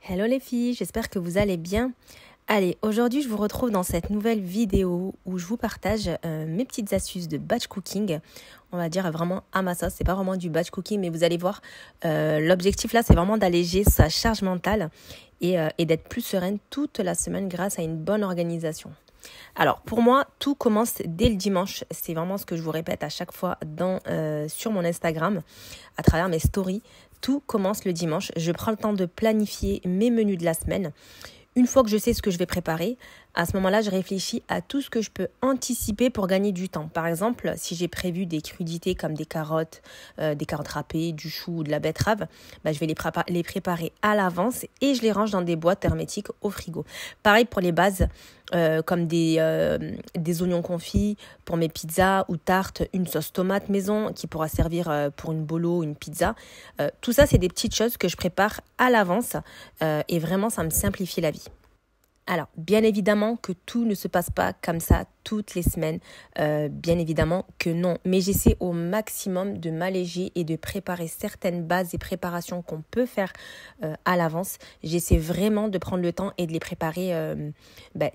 Hello les filles, j'espère que vous allez bien. Allez, aujourd'hui je vous retrouve dans cette nouvelle vidéo où je vous partage mes petites astuces de batch cooking. On va dire vraiment à ma sauce, c'est pas vraiment du batch cooking, mais vous allez voir, l'objectif là c'est vraiment d'alléger sa charge mentale et d'être plus sereine toute la semaine grâce à une bonne organisation. Alors pour moi, tout commence dès le dimanche. C'est vraiment ce que je vous répète à chaque fois sur mon Instagram, à travers mes stories. Tout commence le dimanche. Je prends le temps de planifier mes menus de la semaine. Une fois que je sais ce que je vais préparer, à ce moment-là, je réfléchis à tout ce que je peux anticiper pour gagner du temps. Par exemple, si j'ai prévu des crudités comme des carottes râpées, du chou ou de la betterave, je vais les préparer à l'avance et je les range dans des boîtes hermétiques au frigo. Pareil pour les bases, comme des oignons confits pour mes pizzas ou tartes, une sauce tomate maison qui pourra servir pour une bolo ou une pizza. Tout ça, c'est des petites choses que je prépare à l'avance et vraiment, ça me simplifie la vie. Alors, bien évidemment que tout ne se passe pas comme ça toutes les semaines, bien évidemment que non. Mais j'essaie au maximum de m'alléger et de préparer certaines bases et préparations qu'on peut faire à l'avance. J'essaie vraiment de prendre le temps et de les préparer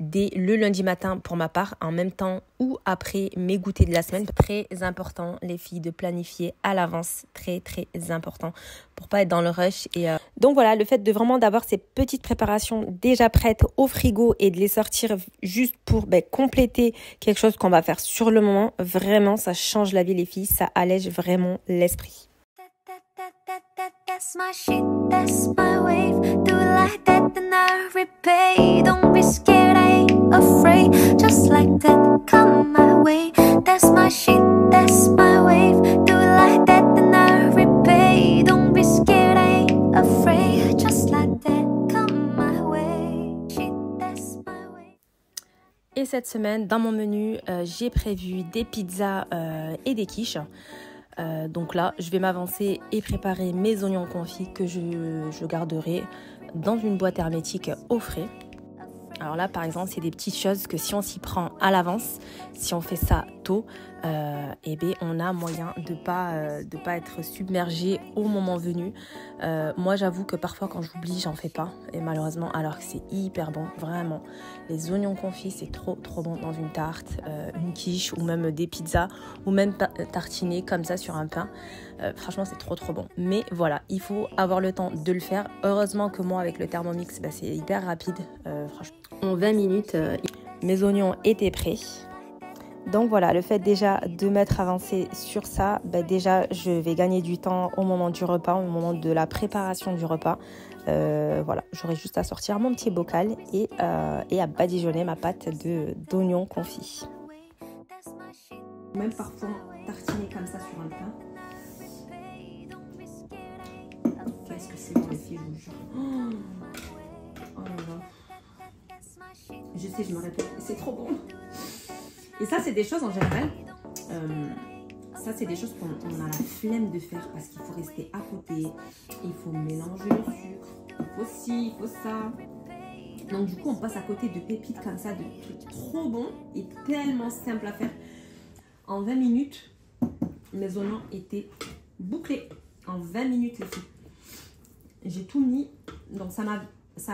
dès le lundi matin pour ma part, en même temps ou après mes goûters de la semaine. Très important, les filles, de planifier à l'avance, très très important pour pas être dans le rush. Donc voilà, le fait de vraiment d'avoir ces petites préparations déjà prêtes au frigo et de les sortir juste pour compléter quelque chose qu'on va faire sur le moment, vraiment ça change la vie les filles, ça allège vraiment l'esprit. That's my shit, that's my wave. Do like that, then I repay. Don't be scared, I ain't afraid. Just like that, come my way. That's my shit, that's my wave. Do like that, then I repay. Don't be scared, I ain't afraid. Just like that, come my way. Shit, that's my way. Et cette semaine, dans mon menu, j'ai prévu des pizzas et des quiches. Donc là, je vais m'avancer et préparer mes oignons confits que je garderai dans une boîte hermétique au frais. Alors là, par exemple, c'est des petites choses que si on s'y prend à l'avance, si on fait ça tôt, on a moyen de pas être submergé au moment venu. Moi, j'avoue que parfois, quand j'oublie, j'en fais pas. Et malheureusement, alors que c'est hyper bon, vraiment. Les oignons confits, c'est trop bon dans une tarte, une quiche ou même des pizzas ou même tartiner comme ça sur un pain. Franchement, c'est trop bon. Mais voilà, il faut avoir le temps de le faire. Heureusement que moi, avec le Thermomix, c'est hyper rapide. Franchement, en 20 minutes, mes oignons étaient prêts. Donc voilà, le fait déjà de m'être avancé sur ça, déjà je vais gagner du temps au moment du repas, au moment de la préparation du repas. Voilà, j'aurai juste à sortir mon petit bocal et à badigeonner ma pâte d'oignons confits. Même parfois tartiner comme ça sur un pain. Qu'est-ce que c'est bon les filles, je vous jure. Oh là là. Je sais, je me répète, c'est trop bon. Et ça, c'est des choses en général, ça c'est des choses qu'on a la flemme de faire parce qu'il faut rester à côté, il faut mélanger le sucre, il faut ci, il faut ça. Donc du coup, on passe à côté de pépites comme ça, de trucs trop bons et tellement simples à faire. En 20 minutes, mes oignons étaient bouclés. En 20 minutes, les filles. J'ai tout mis, donc ça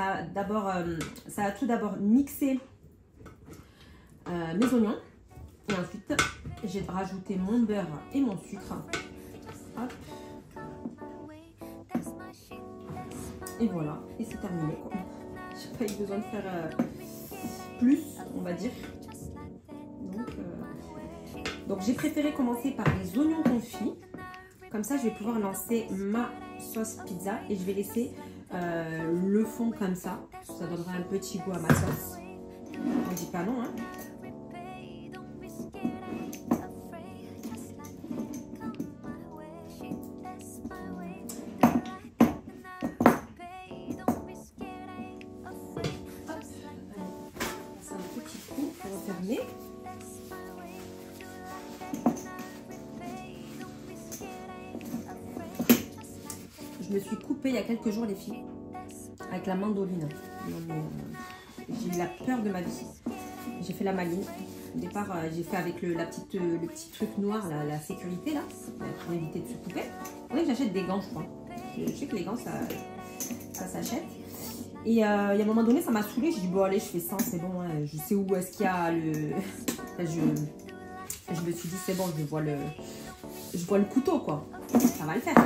a tout d'abord mixé mes oignons. Et ensuite, j'ai rajouté mon beurre et mon sucre. Hop. Et voilà, et c'est terminé quoi. J'ai pas eu besoin de faire plus, on va dire. Donc j'ai préféré commencer par les oignons confits. Comme ça, je vais pouvoir lancer ma sauce pizza et je vais laisser le fond comme ça. Ça donnera un petit goût à ma sauce. On dit pas non, hein. Je me suis coupée il y a quelques jours les filles avec la mandoline. J'ai eu la peur de ma vie. J'ai fait la maline. Au départ, j'ai fait avec le petit truc noir, la sécurité là, pour éviter de se couper. On dirait que j'achète des gants, je crois. Je sais que les gants, ça s'achète. Et il y a un moment donné, ça m'a saoulée. J'ai dit, bon, allez, je fais ça, c'est bon. Hein. Je sais où est-ce qu'il y a le... je me suis dit, c'est bon, je vois le couteau, quoi. Ça va le faire.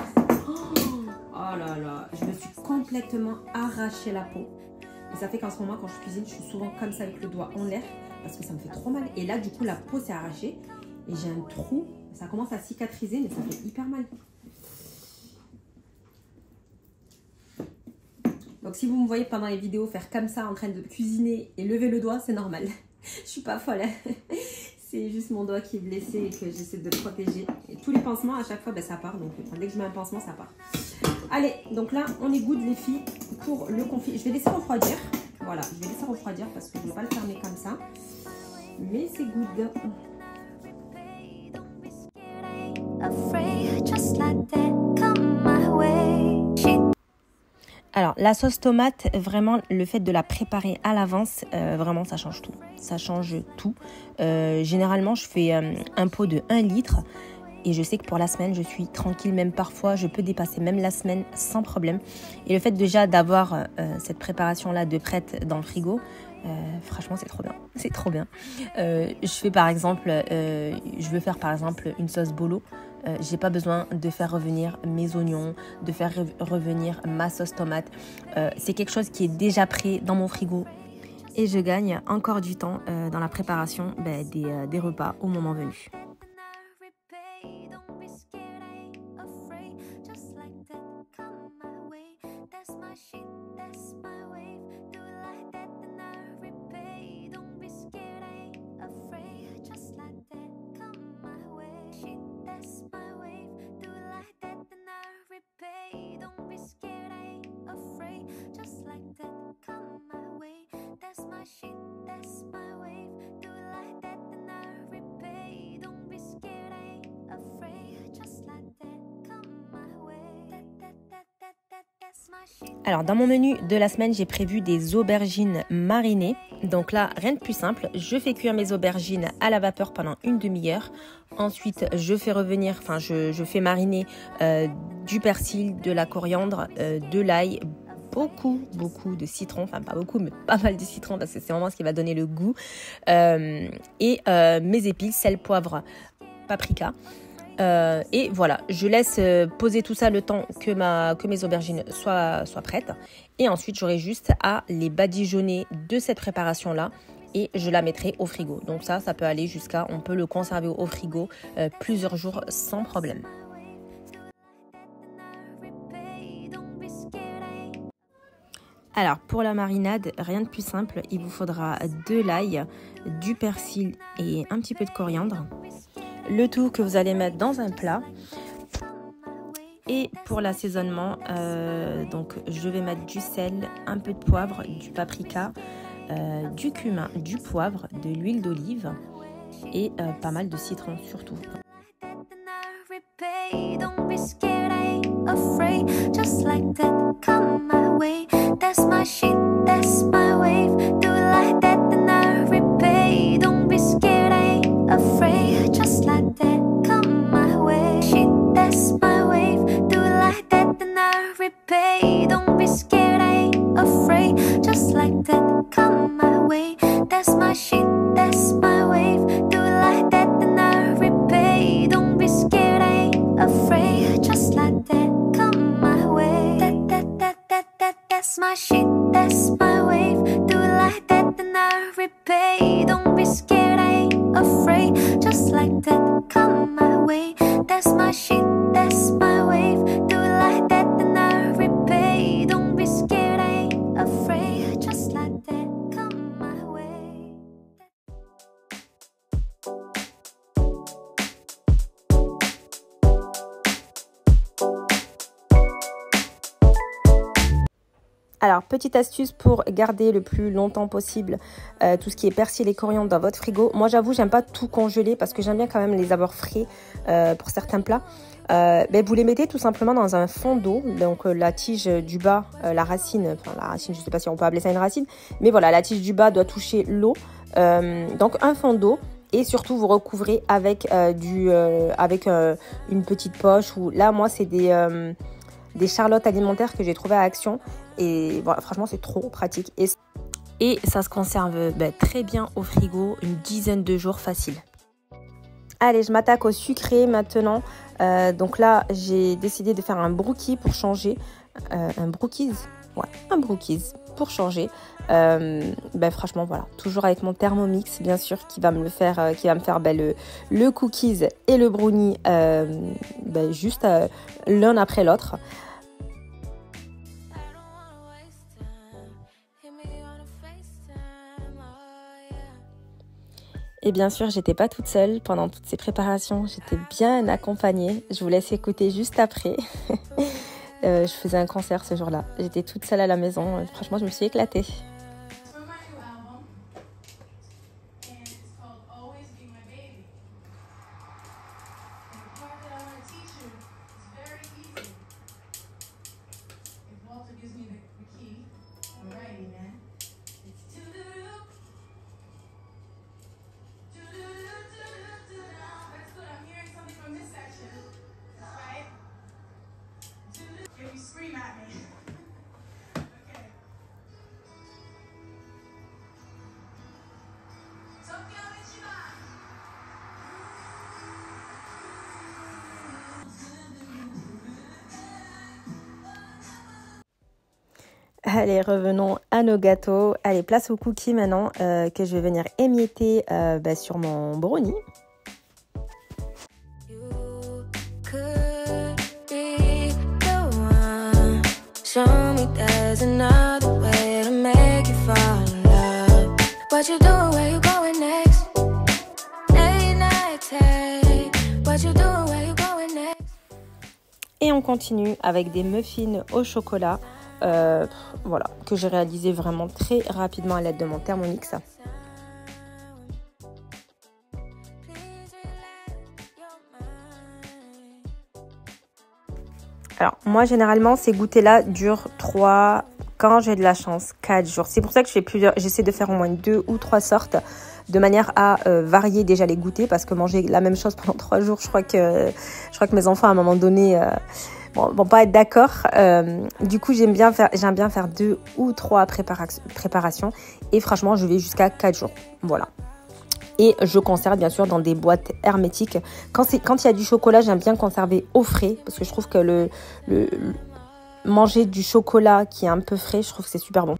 Oh là là, je me suis complètement arraché la peau. Et ça fait qu'en ce moment, quand je cuisine, je suis souvent comme ça avec le doigt en l'air parce que ça me fait trop mal. Et là, du coup, la peau s'est arrachée et j'ai un trou. Ça commence à cicatriser, mais ça fait hyper mal. Donc si vous me voyez pendant les vidéos faire comme ça en train de cuisiner et lever le doigt, c'est normal. Je suis pas folle. C'est juste mon doigt qui est blessé et que j'essaie de le protéger. Et tous les pansements, à chaque fois, ben, ça part. Donc dès que je mets un pansement, ça part. Allez, donc là, on est good les filles pour le confit. Je vais laisser refroidir. Voilà, je vais laisser refroidir parce que je ne vais pas le fermer comme ça. Mais c'est good. Alors, la sauce tomate, vraiment, le fait de la préparer à l'avance, vraiment, ça change tout. Ça change tout. Généralement, je fais un pot de 1 litre. Et je sais que pour la semaine, je suis tranquille. Même parfois, je peux dépasser même la semaine sans problème. Et le fait déjà d'avoir cette préparation-là de prête dans le frigo, franchement, c'est trop bien. C'est trop bien. Je fais par exemple, je veux faire par exemple une sauce bolo. J'ai pas besoin de faire revenir mes oignons, de faire revenir ma sauce tomate. C'est quelque chose qui est déjà prêt dans mon frigo. Et je gagne encore du temps dans la préparation des repas au moment venu. Alors dans mon menu de la semaine, j'ai prévu des aubergines marinées. Donc là, rien de plus simple, je fais cuire mes aubergines à la vapeur pendant une demi-heure. Ensuite, je fais mariner du persil, de la coriandre, de l'ail, beaucoup de citron, enfin pas beaucoup mais pas mal de citron parce que c'est vraiment ce qui va donner le goût. Et mes épices, sel, poivre, paprika. Et voilà, je laisse poser tout ça le temps que mes aubergines soient prêtes. Et ensuite, j'aurai juste à les badigeonner de cette préparation-là et je la mettrai au frigo. Donc ça peut aller jusqu'à, on peut le conserver au frigo plusieurs jours sans problème. Alors pour la marinade, rien de plus simple, il vous faudra de l'ail, du persil et un petit peu de coriandre. Le tout que vous allez mettre dans un plat. Et pour l'assaisonnement, donc je vais mettre du sel, un peu de poivre, du paprika, du cumin, du poivre, de l'huile d'olive et pas mal de citron surtout. Alors, petite astuce pour garder le plus longtemps possible tout ce qui est persil et coriandre dans votre frigo. Moi, j'avoue, j'aime pas tout congeler parce que j'aime bien quand même les avoir frais pour certains plats. Vous les mettez tout simplement dans un fond d'eau. Donc, la tige du bas, la racine, je ne sais pas si on peut appeler ça une racine. Mais voilà, la tige du bas doit toucher l'eau. Donc, un fond d'eau. Et surtout, vous recouvrez avec une petite poche. Ou là, moi, c'est des charlottes alimentaires que j'ai trouvées à Action. Et voilà, franchement, c'est trop pratique. Et ça se conserve très bien au frigo, une dizaine de jours facile. Allez, je m'attaque au sucré maintenant. Donc là, j'ai décidé de faire un brookie pour changer. Un brookies? Ouais, un brookies pour changer. Franchement, voilà. Toujours avec mon Thermomix, bien sûr, qui va me faire le cookies et le brownie juste l'un après l'autre. Et bien sûr, j'étais pas toute seule pendant toutes ces préparations. J'étais bien accompagnée. Je vous laisse écouter juste après. Je faisais un concert ce jour-là. J'étais toute seule à la maison. Franchement, je me suis éclatée. Allez, revenons à nos gâteaux. Allez, place aux cookies maintenant que je vais venir émietter sur mon brownie. Et on continue avec des muffins au chocolat. Voilà, que j'ai réalisé vraiment très rapidement à l'aide de mon Thermomix. Alors, moi, généralement, ces goûters-là durent 3, quand j'ai de la chance, 4 jours. C'est pour ça que j'essaie de faire au moins 2 ou 3 sortes, de manière à varier déjà les goûters, parce que manger la même chose pendant 3 jours, je crois que mes enfants, à un moment donné... vont pas être d'accord. Du coup, j'aime bien faire 2 ou 3 préparations. Et franchement, je vais jusqu'à 4 jours. Voilà. Et je conserve bien sûr dans des boîtes hermétiques. Quand il y a du chocolat, j'aime bien conserver au frais. Parce que je trouve que manger du chocolat qui est un peu frais, je trouve que c'est super bon.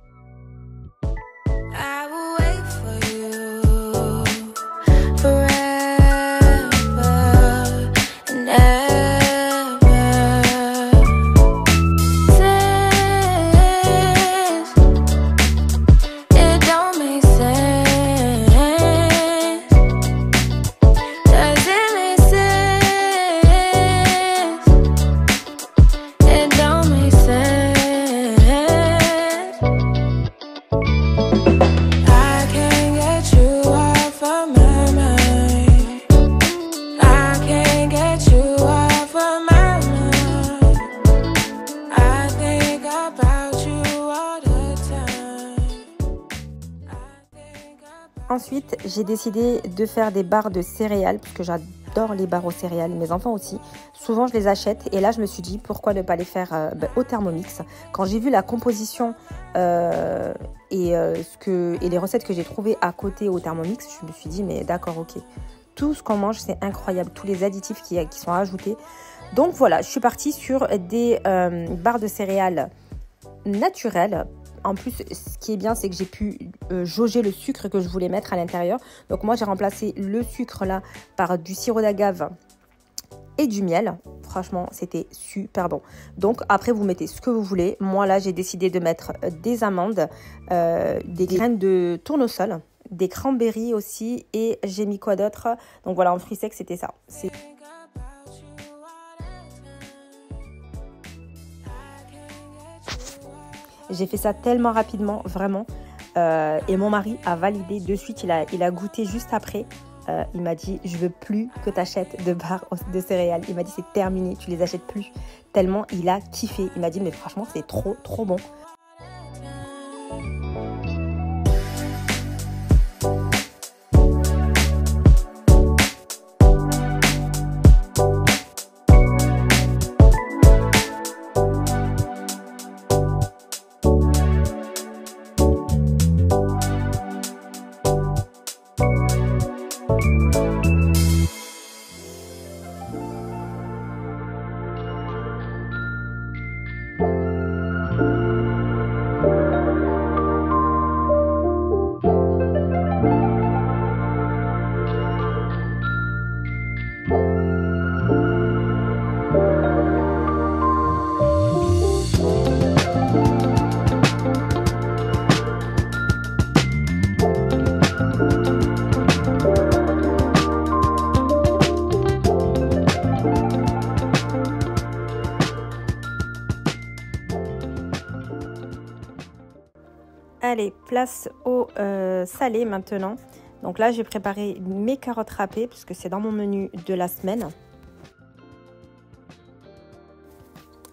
Ensuite, j'ai décidé de faire des barres de céréales, parce que j'adore les barres aux céréales, mes enfants aussi. Souvent, je les achète et là, je me suis dit, pourquoi ne pas les faire au Thermomix. Quand j'ai vu la composition et les recettes que j'ai trouvées à côté au Thermomix, je me suis dit, mais d'accord, ok. Tout ce qu'on mange, c'est incroyable, tous les additifs qui sont ajoutés. Donc voilà, je suis partie sur des barres de céréales naturelles. En plus, ce qui est bien, c'est que j'ai pu jauger le sucre que je voulais mettre à l'intérieur. Donc moi, j'ai remplacé le sucre là par du sirop d'agave et du miel. Franchement, c'était super bon. Donc après, vous mettez ce que vous voulez. Moi là, j'ai décidé de mettre des amandes, des graines de tournesol, des cranberries aussi. Et j'ai mis quoi d'autre? Donc voilà, en fruits secs, c'était ça. J'ai fait ça tellement rapidement, vraiment. Et mon mari a validé de suite. Il a goûté juste après. Il m'a dit, je veux plus que tu achètes de barres de céréales. Il m'a dit, c'est terminé, tu les achètes plus. Tellement il a kiffé. Il m'a dit, mais franchement, c'est trop, trop bon. Allez, place au salé maintenant. Donc là, j'ai préparé mes carottes râpées parce que c'est dans mon menu de la semaine.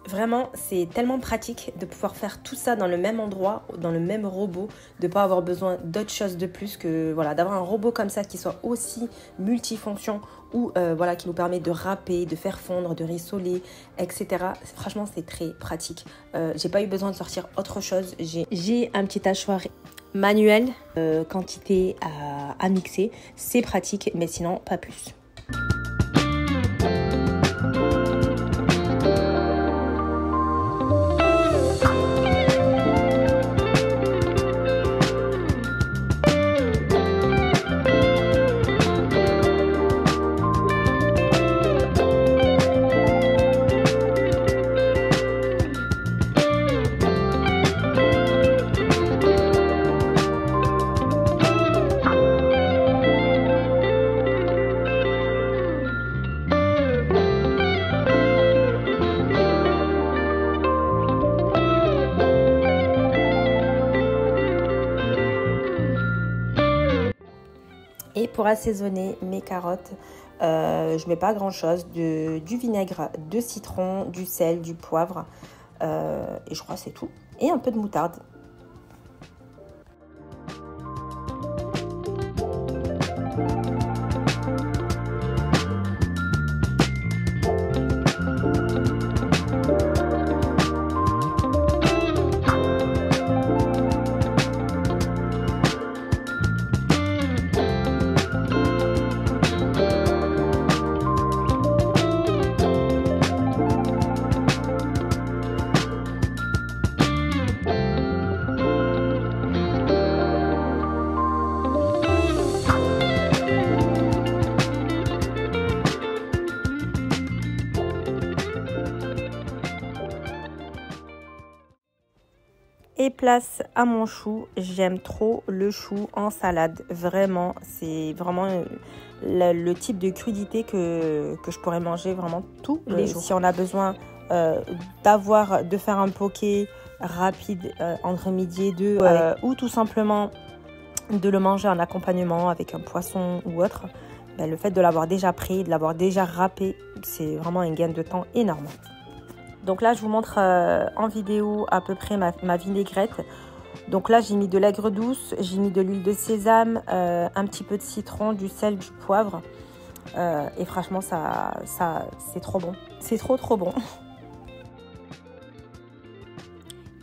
Vraiment, c'est tellement pratique de pouvoir faire tout ça dans le même endroit, dans le même robot, de ne pas avoir besoin d'autre chose de plus que voilà, d'avoir un robot comme ça qui soit aussi multifonction ou voilà, qui nous permet de râper, de faire fondre, de rissoler, etc. Franchement, c'est très pratique. J'ai pas eu besoin de sortir autre chose. J'ai un petit hachoir manuel, quantité à mixer. C'est pratique, mais sinon, pas plus. Et pour assaisonner mes carottes, je mets pas grand chose, du vinaigre de citron, du sel, du poivre et je crois que c'est tout. Et un peu de moutarde. Et place à mon chou. J'aime trop le chou en salade. Vraiment, c'est vraiment le type de crudité que je pourrais manger vraiment tous les jours. Si on a besoin de faire un poké rapide entre midi et deux ou tout simplement de le manger en accompagnement avec un poisson ou autre, ben, le fait de l'avoir déjà pris, de l'avoir déjà râpé, c'est vraiment un gain de temps énorme. Donc là, je vous montre en vidéo à peu près ma vinaigrette. Donc là, j'ai mis de l'aigre douce, j'ai mis de l'huile de sésame, un petit peu de citron, du sel, du poivre. Et franchement, ça c'est trop bon. C'est trop bon.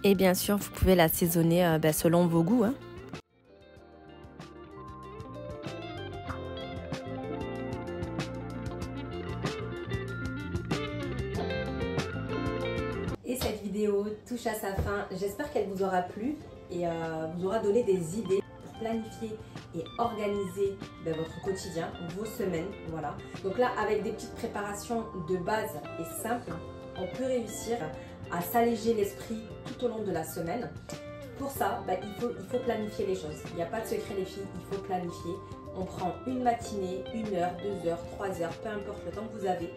Et bien sûr, vous pouvez l'assaisonner selon vos goûts. Hein. Et cette vidéo touche à sa fin. J'espère qu'elle vous aura plu et vous aura donné des idées pour planifier et organiser votre quotidien, vos semaines. Voilà. Donc là, avec des petites préparations de base et simples, on peut réussir à s'alléger l'esprit tout au long de la semaine. Pour ça, il faut planifier les choses. Il n'y a pas de secret les filles, il faut planifier. On prend une matinée, 1 heure, 2 heures, 3 heures, peu importe le temps que vous avez.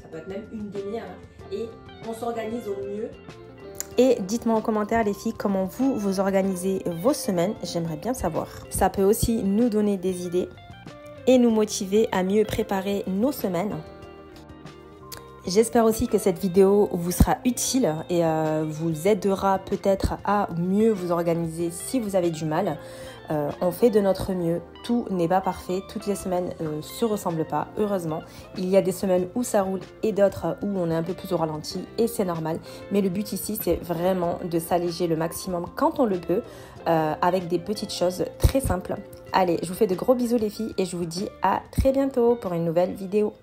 Ça peut être même une demi-heure. Et on s'organise au mieux. Et dites-moi en commentaire les filles comment vous organisez vos semaines. J'aimerais bien savoir. Ça peut aussi nous donner des idées et nous motiver à mieux préparer nos semaines. J'espère aussi que cette vidéo vous sera utile et vous aidera peut-être à mieux vous organiser si vous avez du mal. On fait de notre mieux, tout n'est pas parfait, toutes les semaines se ressemblent pas, heureusement. Il y a des semaines où ça roule et d'autres où on est un peu plus au ralenti et c'est normal. Mais le but ici, c'est vraiment de s'alléger le maximum quand on le peut avec des petites choses très simples. Allez, je vous fais de gros bisous les filles et je vous dis à très bientôt pour une nouvelle vidéo.